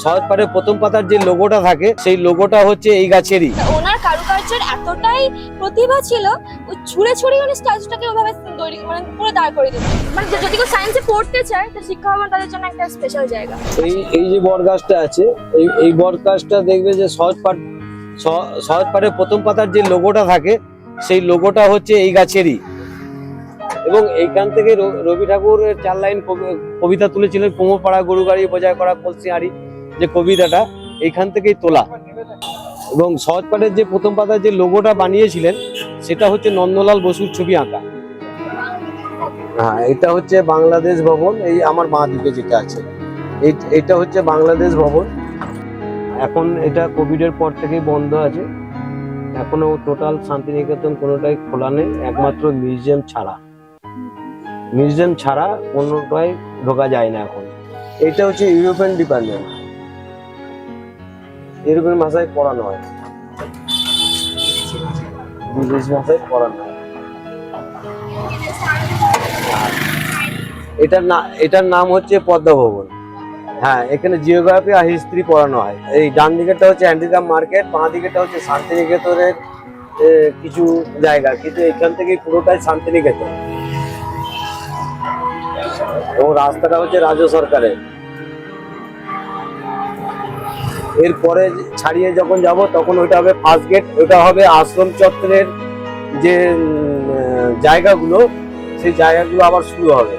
সহজপাঠের প্রথম পাতার যে লোগোটা থাকে সেই লোগোটা হচ্ছে এই গাছেরই। ওনার কারুকার্যের এতটাই প্রতিভা ছিল, ও ছুঁড়ে ছুঁড়ে উনি স্ট্যাচুটাকে ওভাবে তৈরি মানে পুরো দাঁড় করে দিত। মানে যদি কেউ সায়েন্সে পড়তে চায় তো শিক্ষা ভবন তাদের জন্য একটা স্পেশাল জায়গা। এই যে বট গাছটা আছে, এই বট গাছটা দেখবে যে সহজপাঠের প্রথম পাতার যে লোগোটা থাকে সেই লোগোটা হচ্ছে এই গাছেরই। এবং এইখান থেকে রবি ঠাকুরের 4 লাইন কবিতা তুলেছিলেন, কুমোরপাড়া গরু গাড়ি বোঝাই করা কলসি হাঁড়ি, যে কবিতাটা এইখান থেকেই তোলা। এবং সহজপাঠের যে প্রথম পাতার যে লোগোটা বানিয়েছিলেন সেটা হচ্ছে নন্দলাল বসুর ছবি আঁকা। হ্যাঁ, এটা হচ্ছে বাংলাদেশ ভবন। এই আমার মা দিকে যেটা আছে এটা হচ্ছে বাংলাদেশ ভবন। এখন এটা কোভিডের পর থেকেই বন্ধ আছে, এখনো টোটাল শান্তিনিকেতন কোনোটাই খোলা নেই, একমাত্র মিউজিয়াম ছাড়া কোনোটাই ঢোকা যায় না এখন। এটা হচ্ছে ইউরোপিয়ান ডিপার্টমেন্ট, ইউরোপিয়ান ভাষায় পড়ানো হয়, বিদেশি ভাষায় পড়ানো হয়। এটার নাম হচ্ছে পদ্মা ভবন। হ্যাঁ, এখানে জিওগ্রাফি আর হিস্ট্রি পড়ানো হয়। এই ডান দিকেরটা হচ্ছে হ্যান্ডিক্রাফট মার্কেট, বাঁ দিকেরটা হচ্ছে শান্তিনিকেতনের কিছু জায়গা, কিন্তু এখান থেকে পুরোটাই শান্তিনিকেতন। এবং রাস্তাটা হচ্ছে রাজ্য সরকারের। এরপরে ছাড়িয়ে যখন যাব তখন ওইটা হবে ফার্স্ট গেট, ওটা হবে আশ্রম চত্বরের যে জায়গাগুলো, সেই জায়গাগুলো আবার শুরু হবে।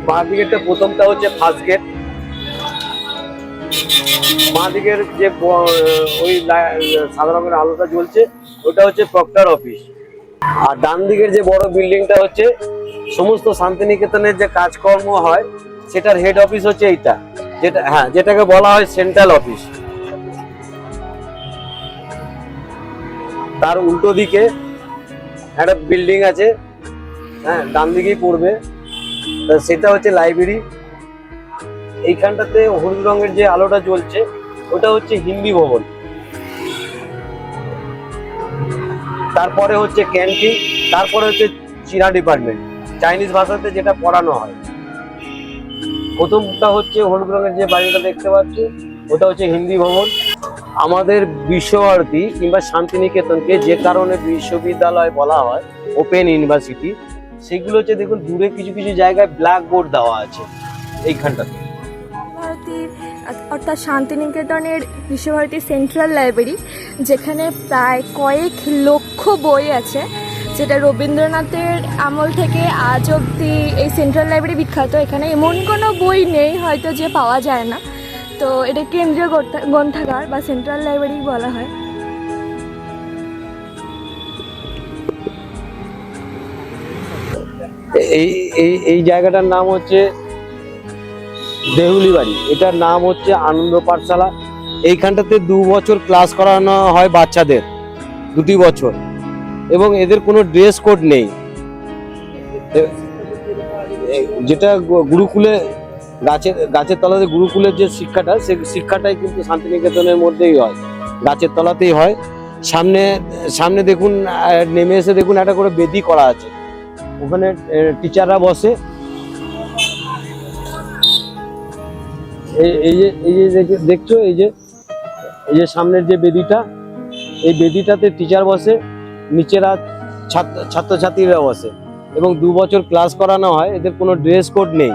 বাঁ দিকেরটা প্রথমটা হচ্ছে ফার্স্ট গেট। বাঁ দিকের যে ওই সাদা রঙের আলোটা জ্বলছে ওটা হচ্ছে প্রক্টর অফিস। আর ডান দিকের যে বড় বিল্ডিংটা হচ্ছে সমস্ত শান্তিনিকেতনের যে কাজকর্ম হয় সেটার হেড অফিস হচ্ছে এইটা, যেটাকে বলা হয় সেন্ট্রাল অফিস। তার উল্টো দিকে একটা বিল্ডিং আছে, হ্যাঁ ডান দিকেই পড়বে, সেটা হচ্ছে লাইব্রেরি। এইখানটাতে হলুদ রঙের যে আলোটা জ্বলছে ওটা হচ্ছে হিন্দি ভবন। তারপরে হচ্ছে ক্যান্টিন, তারপরে হচ্ছে চীনা ডিপার্টমেন্ট, চাইনিজ ভাষাতে যেটা পড়ানো হয়। প্রথমটা হচ্ছে হলুদ রঙের যে বাড়িটা দেখতে পাচ্ছি ওটা হচ্ছে হিন্দি ভবন। আমাদের বিশ্বভারতী কিংবা শান্তিনিকেতনকে যে কারণে বিশ্ববিদ্যালয় বলা হয়, ওপেন ইউনিভার্সিটি, সেগুলো হচ্ছে দেখুন দূরে কিছু কিছু জায়গায় ব্ল্যাক বোর্ড দেওয়া আছে এইখানটাতে। অর্থাৎ শান্তিনিকেতনের বিশ্বভারতী সেন্ট্রাল লাইব্রেরি, যেখানে প্রায় কয়েক লক্ষ বই আছে, যেটা রবীন্দ্রনাথের আমল থেকে আজ অবধি এই সেন্ট্রাল লাইব্রেরি বিখ্যাত। এখানে এমন কোনো বই নেই হয়তো যে পাওয়া যায় না, তো এটা কেন্দ্রীয় গ্রন্থাগার বা সেন্ট্রাল লাইব্রেরি বলা হয়। এই জায়গাটার নাম হচ্ছে দেহুলি বাড়ি, এটার নাম হচ্ছে আনন্দ পাঠশালা। এইখানটাতে 2 বছর ক্লাস করানো হয় বাচ্চাদের, 2 বছর, এবং এদের কোনো ড্রেস কোড নেই। যেটা গুরুকুলে গাছের তলাতে গুরুকুলের যে শিক্ষাটা, সেই শিক্ষাটাই কিন্তু শান্তিনিকেতনের মধ্যেই হয়, গাছের তলাতেই হয়। সামনে দেখুন, নেমে এসে দেখুন একটা করে বেদি করা আছে, ওখানে টিচাররা বসে। এই যে দেখছো, এই যে সামনের যে বেদিটা, এই বেদিটাতে টিচার বসে, নিচেরা ছাত্রছাত্রীরা বসে, এবং 2 বছর ক্লাস করানো হয়। এদের কোনো ড্রেস কোড নেই।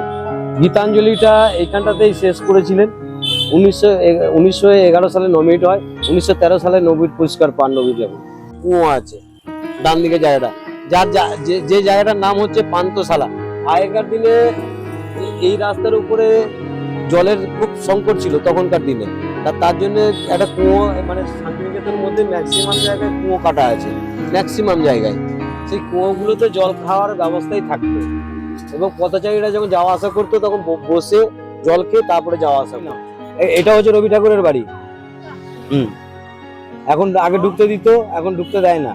গীতাঞ্জলিটা এইখানটাতেই শেষ করেছিলেন। 1911 সালে নমিনেট হয়, 1913 সালে নোবেল পুরস্কার পান নবীন ঠাকুর। কুয়ো আছে ডান দিকে জায়গাটা, যে জায়গাটার নাম হচ্ছে পান্থশালা। আগেকার দিনে এই রাস্তার উপরে জলের খুব সংকট ছিল তখনকার দিনে, তার জন্য একটা কুয়ো, মানে শান্তিনিকেতনের মধ্যে ম্যাক্সিমাম জায়গায় কুয়ো কাটা আছে, ম্যাক্সিমাম জায়গায়। সেই কুয়োগুলোতে জল খাওয়ার ব্যবস্থাই থাকতো, এবং পথচারীরা যখন যাওয়া আসা করতো তখন বসে জল খেয়ে তারপরে যাওয়া আসা করতো। এটা হচ্ছে রবি ঠাকুরের বাড়ি। এখন আগে ঢুকতে দিত, এখন ঢুকতে দেয় না।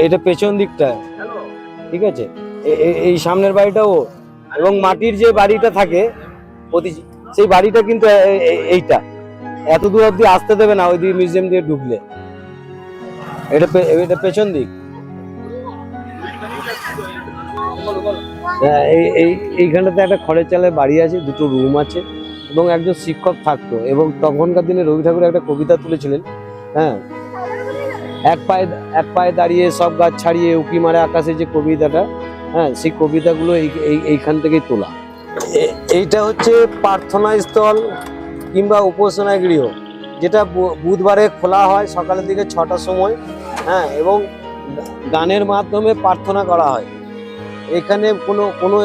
এটা পেছন দিকটা, ঠিক আছে। এই সামনের বাড়িটা ও, এবং মাটির যে বাড়িটা থাকে সেই বাড়িটা কিন্তু এইটা এত দূর অব্দি আসতে দেবে না, ওই দিকে মিউজিয়াম দিয়ে ঢুকলে। এটা পেছন দিক। এইখানটাতে একটা খড়ের চালের বাড়ি আছে, দুটো রুম আছে এবং একজন শিক্ষক থাকতো। এবং তখনকার দিনে রবি ঠাকুর একটা কবিতা তুলেছিলেন, হ্যাঁ, এক পায়ে দাঁড়িয়ে সব গাছ ছাড়িয়ে উঁকি মারে আকাশে, যে কবিতাটা, হ্যাঁ, সেই কবিতাগুলো এইখান থেকেই তোলা। এইটা হচ্ছে প্রার্থনা স্থল কিংবা উপাসনা গৃহ, যেটা বুধবারে খোলা হয় সকালের দিকে 6টার সময়, হ্যাঁ, এবং গানের মাধ্যমে প্রার্থনা করা হয়। এখানে কোনো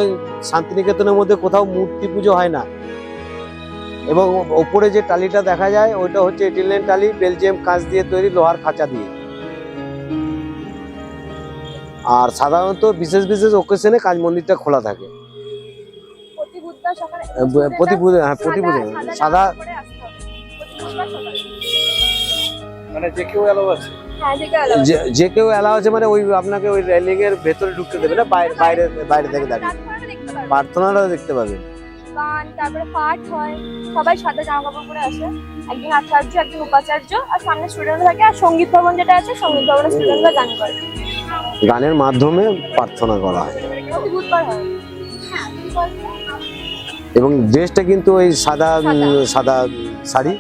শান্তিনিকেতনের মধ্যে কোথাও মূর্তি পুজো হয় না। এবং ওপরে যে টালিটা দেখা যায় ওইটা হচ্ছে ইটালিয়ান টালি, বেলজিয়াম কাঁচ দিয়ে তৈরি, লোহার খাঁচা দিয়ে। আর সাধারণত বিশেষ বিশেষ ওকেশনে কাজ মন্দিরটা খোলা থাকে। প্রতি বুধবার সাদা, মানে যে কেউ এলাও আছে, যে কেউ এলাও আছে, মানে ওই আপনাকে ওই রেলিং এর ভেতরে ঢুকতে দেবে না, বাইরে থেকে দাঁড়িয়ে প্রার্থনাটা দেখতে পাবে। গান, তারপরে পাঠ হয়, সবাই সাদা জামা কাপড় পরে আসে, একজন আচার্য, একজন উপাচার্য, আর সামনে স্টুডেন্ট থাকে। আর সঙ্গীত ভবন যেটা আছে, সঙ্গীত ভবনের স্টুডেন্টরা গান করে, গানের মাধ্যমে প্রার্থনা করা হয়। প্রতি বুধবার হয়। এবং ড্রেসটা কিন্তু ওই সাদা শাড়ি,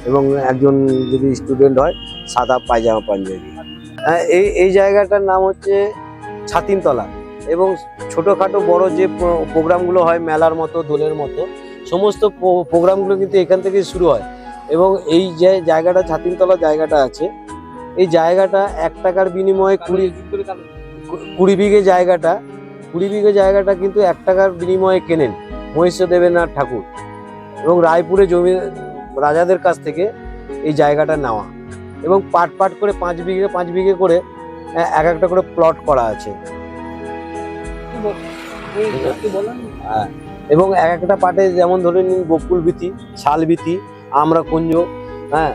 এবং একজন যদি স্টুডেন্ট হয় সাদা পায়জামা পাঞ্জাবি। এই জায়গাটার নাম হচ্ছে ছাতিমতলা। এবং ছোটখাটো বড় যে প্রোগ্রামগুলো হয়, মেলার মতো, দোলের মতো, সমস্ত প্রোগ্রামগুলো কিন্তু এখান থেকে শুরু হয়। এবং এই যে জায়গাটা ছাতিমতলা জায়গাটা আছে, এই জায়গাটা 1 টাকার বিনিময়ে 20 বিঘে জায়গাটা কিন্তু 1 টাকার বিনিময়ে কেনেন মহেশ্বর দেবেন্দ্রনাথ ঠাকুর। এবং রায়পুরে জমি রাজাদের কাছ থেকে এই জায়গাটা নেওয়া, এবং পাট করে 5 বিঘে করে এক একটা করে প্লট করা আছে। এবং এক একটা পাটে যেমন ধরে নিন বকুল বীথি, শাল বীথি, আমরাকুঞ্জ, হ্যাঁ,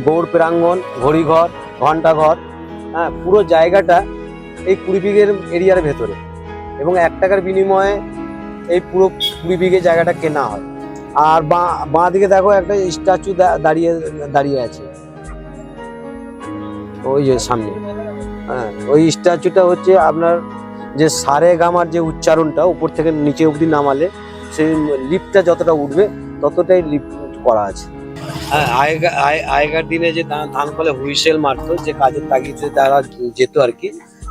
গৌড় প্রাঙ্গণ, ঘড়িঘর, ঘন্টাঘর, হ্যাঁ, পুরো জায়গাটা এই 20 বিঘের এরিয়ার ভেতরে। এবং 1 টাকার বিনিময়ে এই পুরো 20 বিঘে জায়গাটা কেনা হয়। আর বাঁ দিকে দেখো একটা স্ট্যাচু দাঁড়িয়ে আছে ওই যে সামনে, হ্যাঁ, ওই স্ট্যাচুটা হচ্ছে আপনার যে সারে গামার যে উচ্চারণটা উপর থেকে নিচে অবধি নামালে সেই লিফটটা যতটা উঠবে ততটাই লিফট করা আছে। হ্যাঁ, আগেকার দিনে যে ধান ফলে হুইসেল মারতো, যে কাজের তাগিদে তারা যেত আর কি,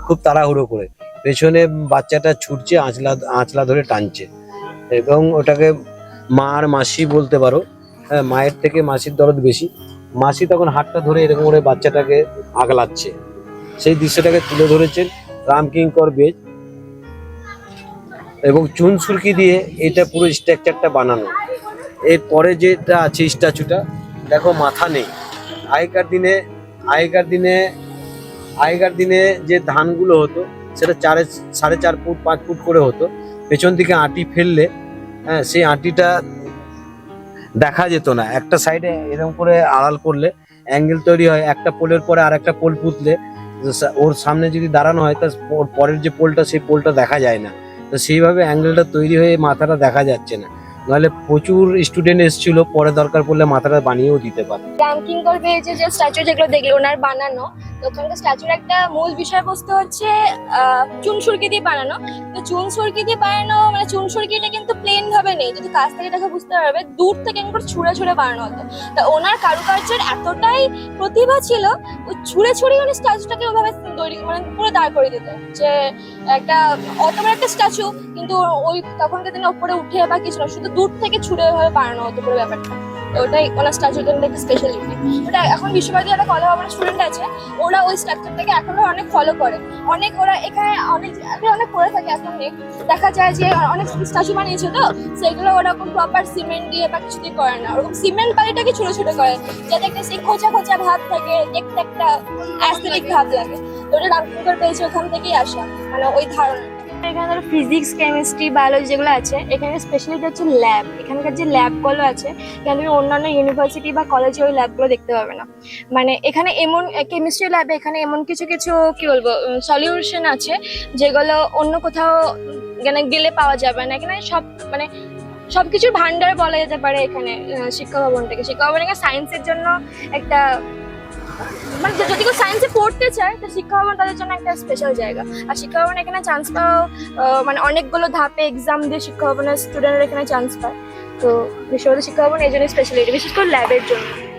খুব তাড়াহুড়ো করে, পেছনে বাচ্চাটা ছুটছে, আঁচলা ধরে টানছে, এবং ওটাকে মাসি বলতে পারো। হ্যাঁ, মায়ের থেকে মাসির দরদ বেশি। মাসি তখন হাতটা ধরে এরকম করে বাচ্চাটাকে আগলাচ্ছে। সেই দৃশ্যটাকে তুলে ধরেছেন রামকিঙ্কর বেজ, এবং চুন সুরকি দিয়ে এটা পুরো স্ট্রাকচারটা বানানো। এরপরে যেটা আছে স্ট্যাচুটা, দেখো মাথা নেই। আগেকার দিনে যে ধানগুলো হতো সেটা 4.5 ফুট 5 ফুট করে হতো। পেছন দিকে আঁটি ফেললে, হ্যাঁ, সেই আঁটিটা দেখা যেত না। একটা সাইডে এরকম করে আড়াল করলে অ্যাঙ্গেল তৈরি হয়। একটা পোলের পরে আর একটা পোল পুঁতলে ওর সামনে যদি দাঁড়ানো হয়, তার পরের যে পোলটা, সেই পোলটা দেখা যায় না। তো সেইভাবে অ্যাঙ্গেলটা তৈরি হয়ে মাথাটা দেখা যাচ্ছে না। নাহলে প্রচুর স্টুডেন্ট এসেছিল, পরে দরকার পড়লে মাথাটা বানিয়েও দিতে পারে। রামকিঙ্কর বেজে যে স্ট্যাচু যেগুলো দেখলো ওনার বানানো, তো ওখানকার স্ট্যাচুর একটা মূল বিষয়বস্তু হচ্ছে চুন সুরকি দিয়ে বানানো। তো চুন সুরকি দিয়ে বানানো মানে চুন সুরকিটা কিন্তু প্লেন ভাবে নেই, যদি কাছ থেকে দেখে বুঝতে পারবে, দূর থেকে কিন্তু ছুঁড়ে বানানো হতো। তো ওনার কারুকার্যের এতটাই প্রতিভা ছিল, ওই ছুঁড়ে উনি স্ট্যাচুটাকে ওইভাবে তৈরি মানে পুরো দাঁড় করে দিত, যে একটা অত বড় একটা স্ট্যাচু কিন্তু ওই তখনকার দিনে ওপরে উঠে বা কিছু না, শুধু দূর থেকে ছুঁড়ে ওইভাবে বানানো হতো পুরো ব্যাপারটা। ওটাই ওনার স্ট্যাচুর জন্য একটা স্পেশালিটি। ওটা এখন বিশ্বভারতী একটা কলা ভবনের স্টুডেন্ট আছে, ওরা ওই স্ট্রাকচারটাকে এখনো অনেক ফলো করে। ওরা এখানে অনেক করে থাকে। এখন দেখা যায় যে অনেক স্ট্যাচু বানিয়েছে, তো সেগুলো ওরকম প্রপার সিমেন্ট দিয়ে বা কিছু দিয়ে করে না, ওরকম সিমেন্ট বালিটাকে ছোট করে, যাতে একটা সেই খোঁচা ভাব থাকে, দেখতে একটা অ্যাস্থেটিক ভাব লাগে। ওটা রামকিঙ্কর পেয়েছে ওখান থেকেই আসা, মানে ওই ধারণা। এখানে ধরো ফিজিক্স কেমিস্ট্রি বায়োলজি যেগুলো আছে, এখানে স্পেশালিটি হচ্ছে ল্যাব। এখানকার যে ল্যাবগুলো আছে, এখানে তুমি অন্যান্য ইউনিভার্সিটি বা কলেজে ওই ল্যাবগুলো দেখতে পাবে না। মানে এখানে এমন কেমিস্ট্রি ল্যাবে এখানে এমন কিছু কিছু কি বলবো সলিউশন আছে যেগুলো অন্য কোথাও এখানে গেলে পাওয়া যাবে না। এখানে সব মানে সবকিছুর ভান্ডার বলা যেতে পারে এখানে শিক্ষা ভবনটাকে। শিক্ষা ভবন এখানে সায়েন্সের জন্য একটা মানে যদি কেউ সায়েন্সে পড়তে চায় তো শিক্ষা ভবন তাদের জন্য একটা স্পেশাল জায়গা। আর শিক্ষা ভবন এখানে চান্স পাওয়া মানে অনেকগুলো ধাপে এক্সাম দিয়ে শিক্ষা ভবনের স্টুডেন্টরা এখানে চান্স পায়। তো বিশ্বভারতী শিক্ষা ভবন এই জন্য স্পেশালিটি, বিশেষ করে ল্যাবের জন্য।